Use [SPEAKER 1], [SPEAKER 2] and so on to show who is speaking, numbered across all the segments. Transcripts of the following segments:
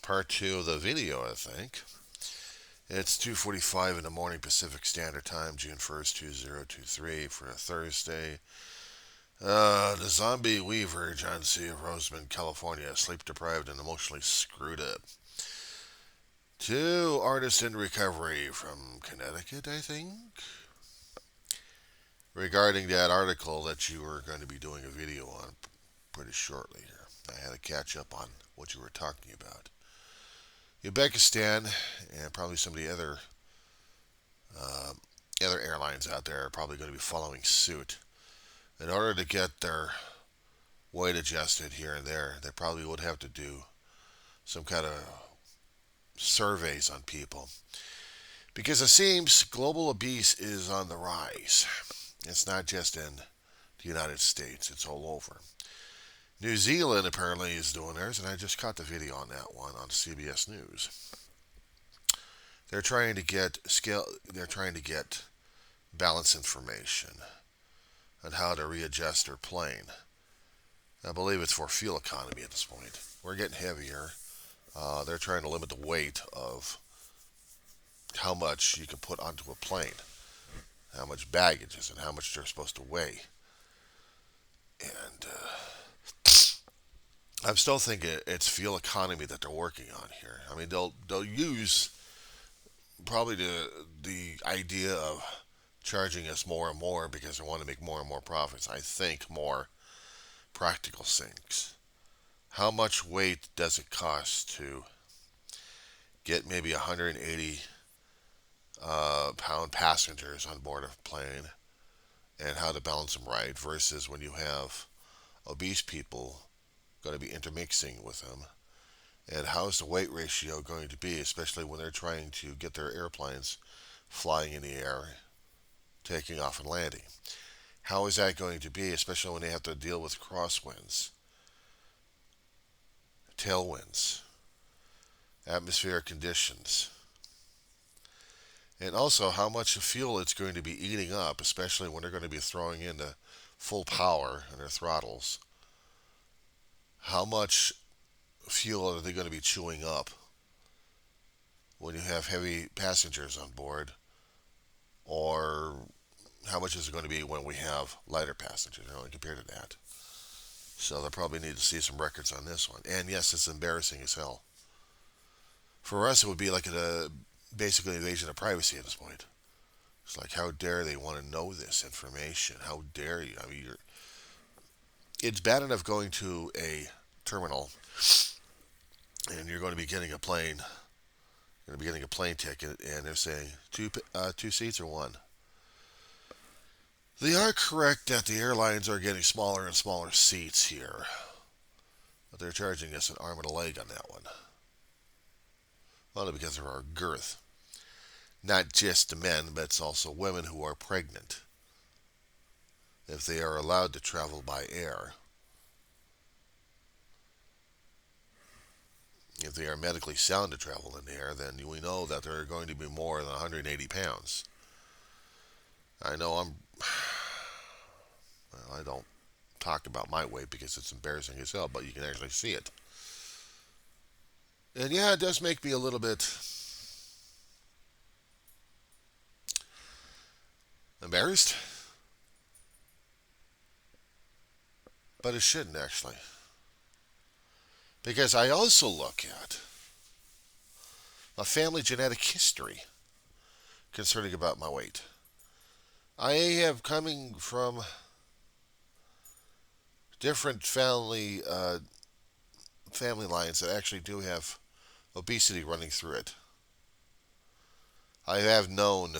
[SPEAKER 1] part two of the video, I think. It's 2:45 in the morning Pacific Standard Time, June 1st, 2023 for a Thursday. The zombie weaver, John C. of Roseman, California, sleep deprived and emotionally screwed up. Two artists in recovery from Connecticut, I think. Regarding that article that you were going to be doing a video on pretty shortly here, I had to catch up on what you were talking about. Uzbekistan and probably some of the uh, other airlines out there are probably going to be following suit. In order to get their weight adjusted here and there, they probably would have to do some kind of surveys on people. Because it seems global obese is on the rise. It's not just in the United States, it's all over. New Zealand apparently is doing theirs, and I just caught the video on that one on CBS News. They're trying to get balance information on how to readjust their plane. I believe it's for fuel economy at this point. We're getting heavier. They're trying to limit the weight of how much you can put onto a plane, how much baggage is, and how much they're supposed to weigh. And I'm still thinking it's fuel economy that they're working on here. I mean, they'll use probably the idea of charging us more and more because they want to make more and more profits. I think more practical things. How much weight does it cost to get maybe 180 pound passengers on board a plane, and how to balance them right versus when you have obese people going to be intermixing with them, and how is the weight ratio going to be, especially when they're trying to get their airplanes flying in the air, taking off and landing. How is that going to be, especially when they have to deal with crosswinds, tailwinds, atmospheric conditions, and also how much fuel it's going to be eating up, especially when they're going to be throwing into full power in their throttles. How much fuel are they going to be chewing up when you have heavy passengers on board? Or how much is it going to be when we have lighter passengers, compared to that? So they'll probably need to see some records on this one. And yes, it's embarrassing as hell. For us, it would be like basically an invasion of privacy at this point. It's like, how dare they want to know this information? How dare you? I mean, it's bad enough going to a terminal and you're going to be getting a plane. You're going to be getting a plane ticket, and they're saying two seats or one. They are correct that the airlines are getting smaller and smaller seats here, but they're charging us an arm and a leg on that one. Only because of our girth. Not just the men, but it's also women who are pregnant. If they are allowed to travel by air, if they are medically sound to travel in the air, then we know that they're going to be more than 180 pounds. I know I don't talk about my weight because it's embarrassing as hell, but you can actually see it. And yeah, it does make me a little bit embarrassed, but it shouldn't actually. Because I also look at a family genetic history concerning about my weight. I have coming from different family lines that actually do have obesity running through it. I have known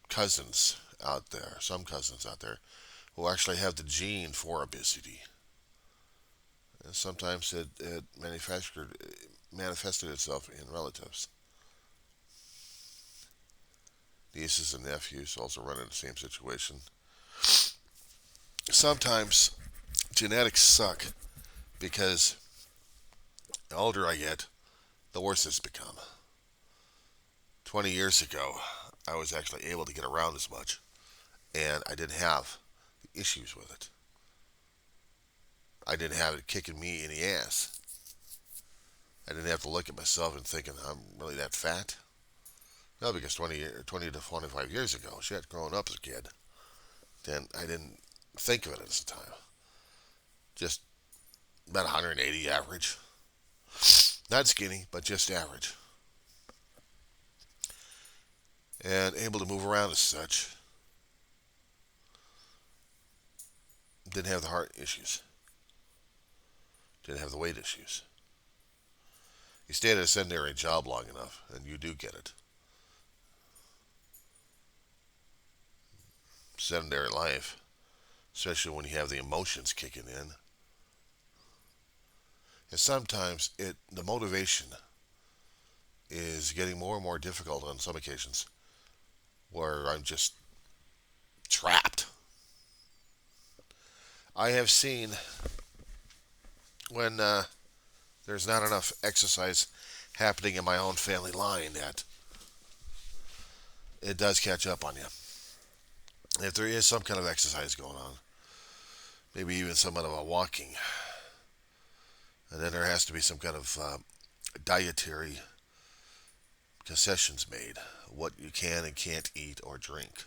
[SPEAKER 1] cousins out there, some cousins out there, who actually have the gene for obesity. And sometimes it manifested itself in relatives. Nieces and nephews also run into the same situation. Sometimes genetics suck because the older I get, the worse it's become. 20 years ago, I was actually able to get around as much, and I didn't have the issues with it. I didn't have it kicking me in the ass. I didn't have to look at myself and thinking I'm really that fat. No, because 20 to 25 years ago, shit, growing up as a kid, then I didn't think of it at the time. Just about 180 average. Not skinny, but just average. And able to move around as such. Didn't have the heart issues. Didn't have the weight issues. You stay at a sedentary job long enough, and you do get it. Sedentary life, especially when you have the emotions kicking in. And sometimes the motivation is getting more and more difficult on some occasions where I'm just trapped. I have seen when there's not enough exercise happening in my own family line that it does catch up on you. If there is some kind of exercise going on, maybe even somewhat of a walking, and then there has to be some kind of dietary concessions made, what you can and can't eat or drink,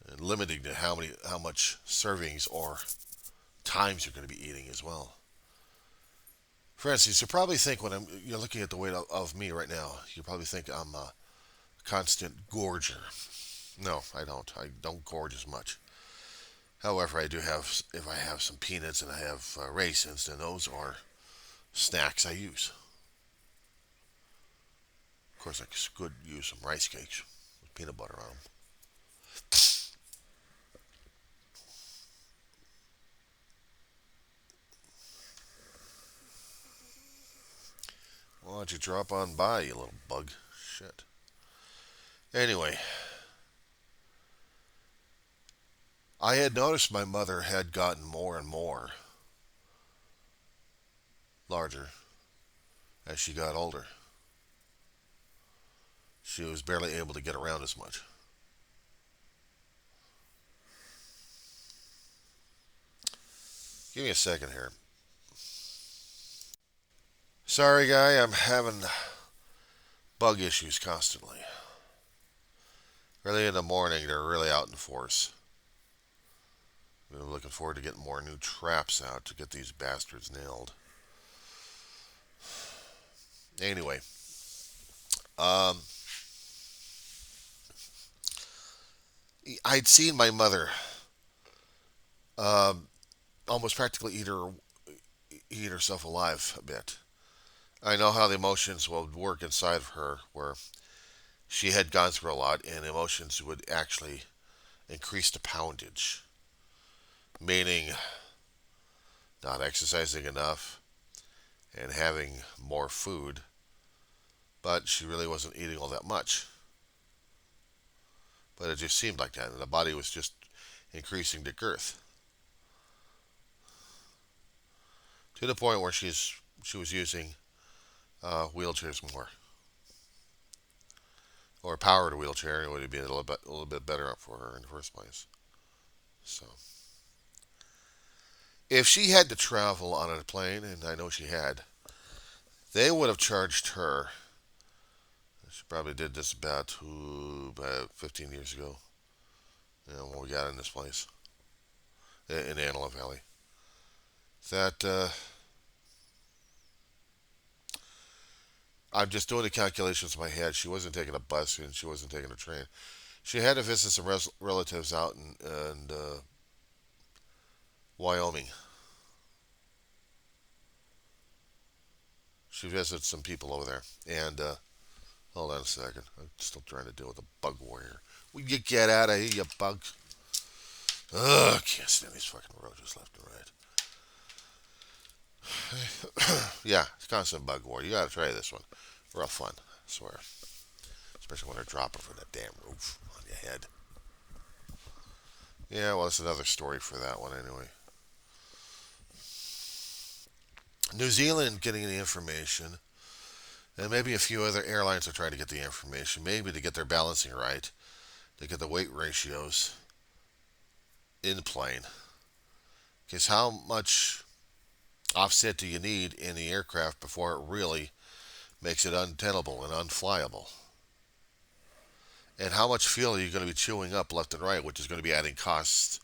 [SPEAKER 1] and limiting to how much servings or times you're going to be eating as well. For instance, you probably think when you're looking at the weight of me right now, you probably think I'm a constant gorger. No, I don't. I don't gorge as much. However, I do have, if I have some peanuts and I have raisins, then those are snacks I use. Of course, I could use some rice cakes with peanut butter on them. Why don't you drop on by, you little bug? Shit. Anyway, I had noticed my mother had gotten more and more larger as she got older. She was barely able to get around as much. Give me a second here. Sorry, guy, I'm having bug issues constantly. Early in the morning, they're really out in force. I'm looking forward to getting more new traps out to get these bastards nailed. Anyway, um, I'd seen my mother um, almost practically eat herself alive a bit. I know how the emotions would work inside of her, where she had gone through a lot, and emotions would actually increase the poundage, meaning not exercising enough and having more food, but she really wasn't eating all that much. But it just seemed like that, and the body was just increasing the girth to the point where she was using wheelchairs more, or a powered wheelchair. It would be a little bit better for her in the first place. So, if she had to travel on a plane, and I know she had, they would have charged her. She probably did this about 15 years ago, when we got in this place in Antelope Valley. That I'm just doing the calculations in my head. She wasn't taking a bus and she wasn't taking a train. She had to visit some relatives out in Wyoming. She visited some people over there. And hold on a second. I'm still trying to deal with a bug warrior. Will you get out of here, you bug? Ugh, can't stand these fucking roaches left and right. Yeah, it's constant bug war. You gotta try this one. Real fun, I swear. Especially when they're dropping from that damn roof on your head. Yeah, well, it's another story for that one anyway. New Zealand getting the information, and maybe a few other airlines are trying to get the information, maybe to get their balancing right, to get the weight ratios in the plane. Because how much offset do you need in the aircraft before it really makes it untenable and unflyable? And how much fuel are you going to be chewing up left and right, which is going to be adding costs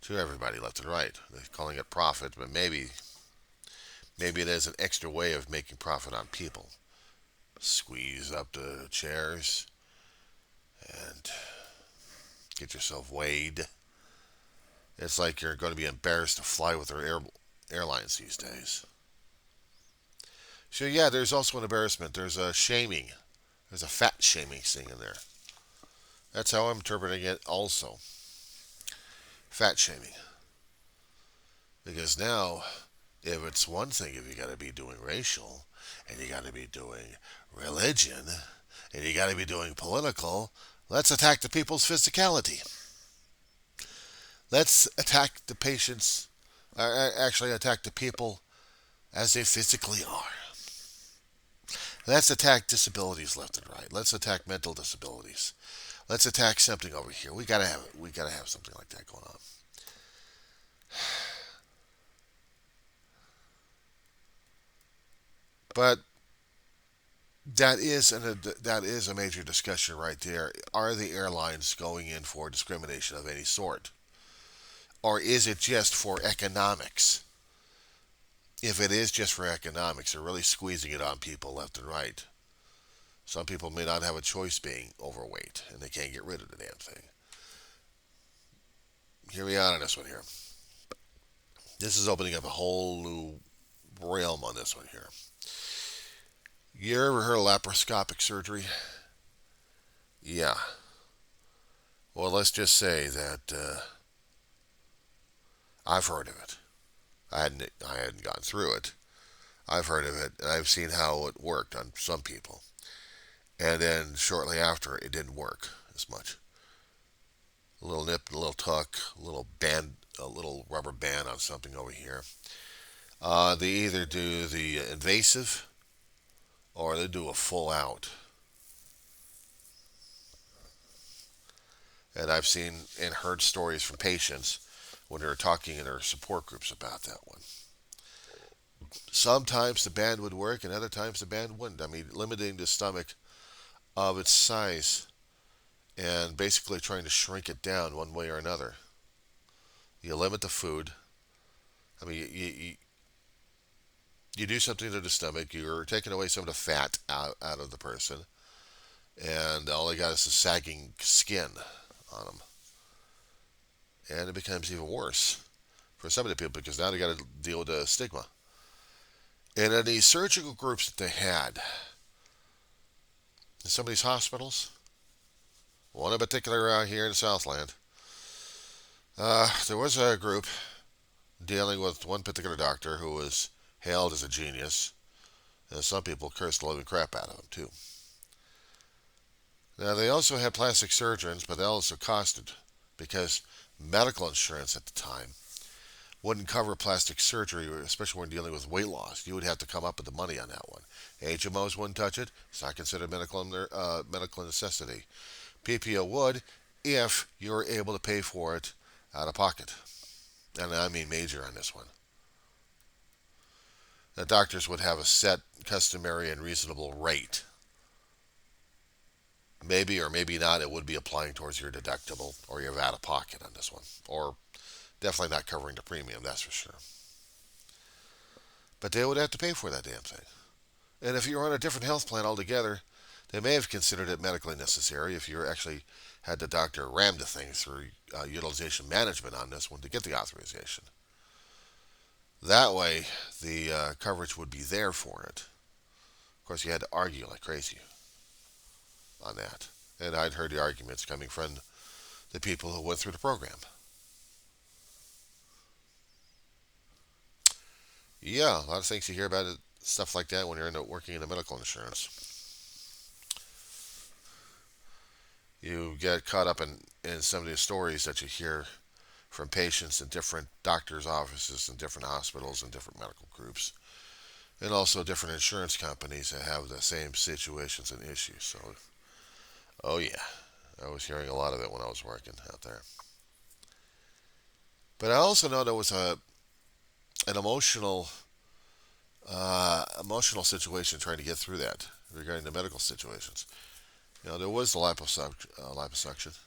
[SPEAKER 1] to everybody left and right? They're calling it profit, but maybe it is an extra way of making profit on people. Squeeze up the chairs and get yourself weighed. It's like you're going to be embarrassed to fly with their airlines these days. So yeah, there's also an embarrassment. There's a shaming. There's a fat shaming thing in there. That's how I'm interpreting it also. Fat shaming. Because now, if it's one thing, if you got to be doing racial, and you got to be doing religion, and you got to be doing political, let's attack the people's physicality. Let's attack the patients, actually attack the people as they physically are. Let's attack disabilities left and right. Let's attack mental disabilities. Let's attack something over here. We gotta have something like that going on. But that is a major discussion right there. Are the airlines going in for discrimination of any sort, or is it just for economics? If it is just for economics, they're really squeezing it on people left and right. Some people may not have a choice being overweight, and they can't get rid of the damn thing. Hear me out on this one here. This is opening up a whole new realm on this one here. You ever heard of laparoscopic surgery? Yeah. Well, let's just say that I've heard of it. I hadn't gone through it. I've heard of it, and I've seen how it worked on some people. And then shortly after, it didn't work as much. A little nip, a little tuck, a little band, a little rubber band on something over here. They either do the invasive or they do a full out. And I've seen and heard stories from patients when they're talking in their support groups about that one. Sometimes the band would work, and other times the band wouldn't. I mean, limiting the stomach of its size and basically trying to shrink it down one way or another. You limit the food. I mean, you do something to the stomach. You're taking away some of the fat out of the person, and all they got is a sagging skin on them. And it becomes even worse for some of the people because now they got to deal with the stigma. And in these surgical groups that they had in some of these hospitals, one in particular around here in Southland, there was a group dealing with one particular doctor who was hailed as a genius, and some people cursed the living crap out of him too. Now they also had plastic surgeons, but they also costed because medical insurance at the time wouldn't cover plastic surgery, especially when dealing with weight loss. You would have to come up with the money on that one. HMOs wouldn't touch it. It's not considered medical necessity. PPO would if you were able to pay for it out of pocket. And I mean major on this one. The doctors would have a set, customary, and reasonable rate. Maybe or maybe not, it would be applying towards your deductible or your out of pocket on this one. Or definitely not covering the premium, that's for sure. But they would have to pay for that damn thing. And if you're on a different health plan altogether, they may have considered it medically necessary if you actually had the doctor ram the thing through utilization management on this one to get the authorization. That way, the coverage would be there for it. Of course, you had to argue like crazy on that. And I'd heard the arguments coming from the people who went through the program. Yeah, a lot of things you hear about it, stuff like that when you're working in the medical insurance. You get caught up in some of the stories that you hear from patients in different doctors' offices and different hospitals and different medical groups, and also different insurance companies that have the same situations and issues. So, oh yeah, I was hearing a lot of it when I was working out there. But I also know there was an emotional emotional situation trying to get through that regarding the medical situations. There was the liposuction.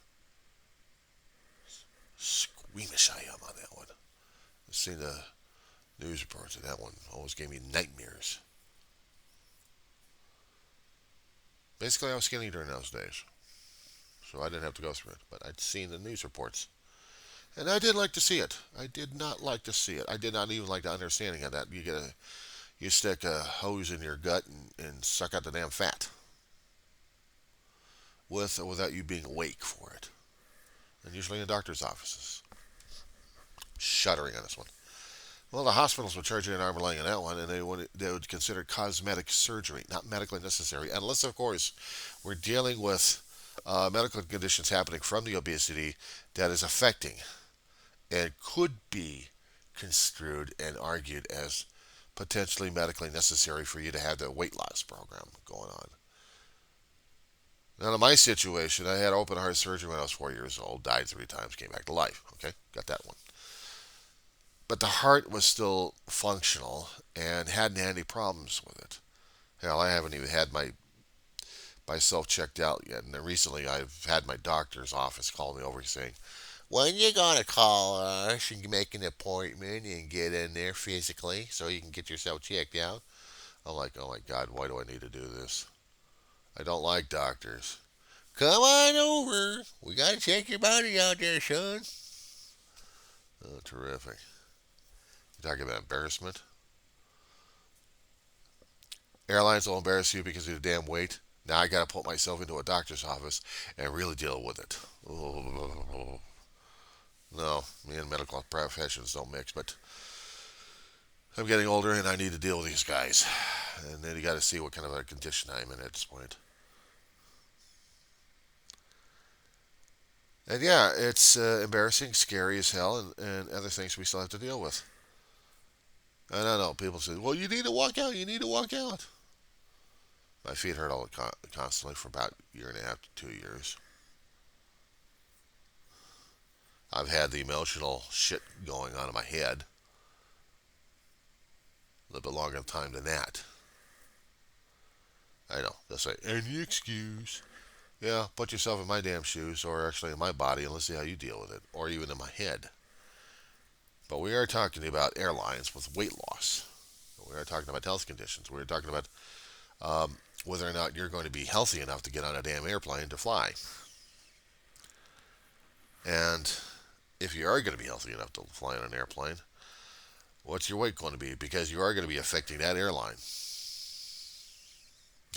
[SPEAKER 1] Squeamish I am on that one. I've seen the news reports of that one. Always gave me nightmares. Basically, I was skinny during those days, so I didn't have to go through it. But I'd seen the news reports, and I didn't like to see it. I did not like to see it. I did not even like the understanding of that. You stick a hose in your gut and suck out the damn fat, with or without you being awake for it. And usually in doctor's offices. Shuddering on this one. Well, the hospitals would charge you an arm and leg on that one, and they would consider cosmetic surgery not medically necessary, unless, of course, we're dealing with medical conditions happening from the obesity that is affecting and could be construed and argued as potentially medically necessary for you to have the weight loss program going on. Now, in my situation, I had open heart surgery when I was 4 years old, died 3 times, came back to life. Okay, got that one. But the heart was still functional and hadn't had any problems with it. Hell, I haven't even had myself checked out yet. And then recently, I've had my doctor's office call me over saying, "When you gonna call us and make an appointment and get in there physically so you can get yourself checked out?" I'm like, "Oh my God, why do I need to do this? I don't like doctors." "Come on over. We gotta check your body out there, son." Oh, terrific. You talking about embarrassment? Airlines will embarrass you because of the damn weight. Now I got to put myself into a doctor's office and really deal with it. Oh, no, me and medical professions don't mix, but I'm getting older and I need to deal with these guys. And then you got to see what kind of a condition I'm in at this point. And yeah, it's embarrassing, scary as hell, and other things we still have to deal with. I don't know. People say, "Well, you need to walk out. You need to walk out." My feet hurt constantly for about a year and a half to 2 years. I've had the emotional shit going on in my head a little bit longer time than that. I know. They'll say, "Any excuse." Yeah, put yourself in my damn shoes, or actually in my body, and let's see how you deal with it, or even in my head. But we are talking about airlines with weight loss. We are talking about health conditions. We are talking about whether or not you're going to be healthy enough to get on a damn airplane to fly. And if you are going to be healthy enough to fly on an airplane, what's your weight going to be? Because you are going to be affecting that airline.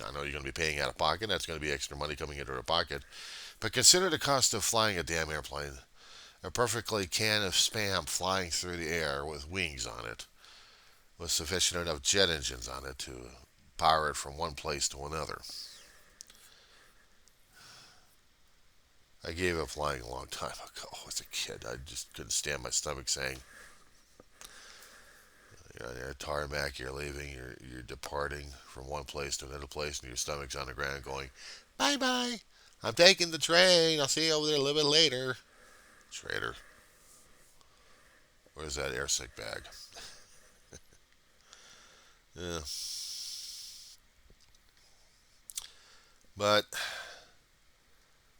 [SPEAKER 1] I know you're going to be paying out of pocket. That's going to be extra money coming into your pocket. But consider the cost of flying a damn airplane. A perfectly can of spam flying through the air with wings on it, with sufficient enough jet engines on it to power it from one place to another. I gave up flying a long time ago as a kid. I just couldn't stand my stomach saying, you're tarmac, you're leaving, you're departing from one place to another place, and your stomach's on the ground going, "Bye bye. I'm taking the train. I'll see you over there a little bit later." Traitor. Where's that airsick bag? Yeah. But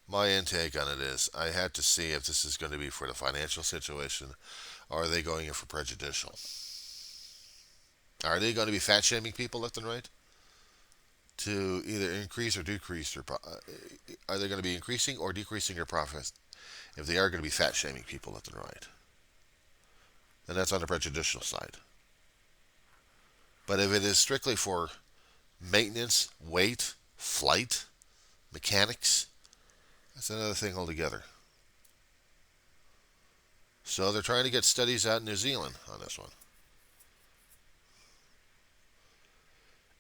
[SPEAKER 1] my intake on it is I had to see if this is going to be for the financial situation or are they going in for prejudicial. Are they going to be fat shaming people left and right to either increase or decrease their? Are they going to be increasing or decreasing their profits if they are going to be fat shaming people left and right? And that's on the prejudicial side. But if it is strictly for maintenance, weight, flight, mechanics, that's another thing altogether. So they're trying to get studies out in New Zealand on this one.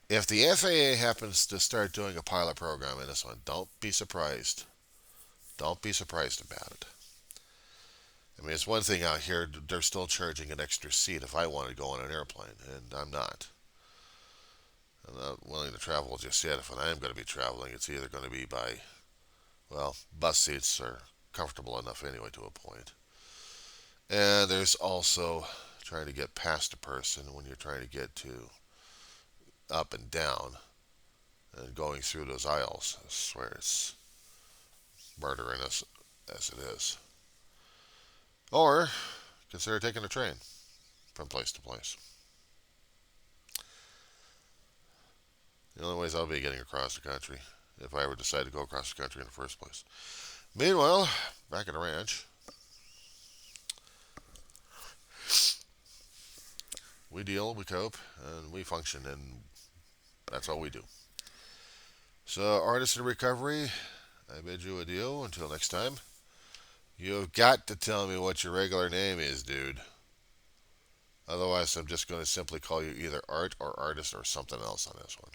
[SPEAKER 1] If the FAA happens to start doing a pilot program in this one, don't be surprised. Don't be surprised about it. I mean, it's one thing out here, they're still charging an extra seat if I want to go on an airplane, and I'm not. I'm not willing to travel just yet. If I am going to be traveling, it's either going to be by, well, bus seats are comfortable enough anyway to a point. And there's also trying to get past a person when you're trying to get to up and down and going through those aisles. I swear it's murdering us as it is. Or consider taking a train from place to place. The only ways I'll be getting across the country if I ever decide to go across the country in the first place. Meanwhile, back at the ranch, we deal, we cope, and we function, and that's all we do. So, artists in recovery, I bid you adieu until next time. You've got to tell me what your regular name is, dude. Otherwise, I'm just going to simply call you either Art or Artist or something else on this one.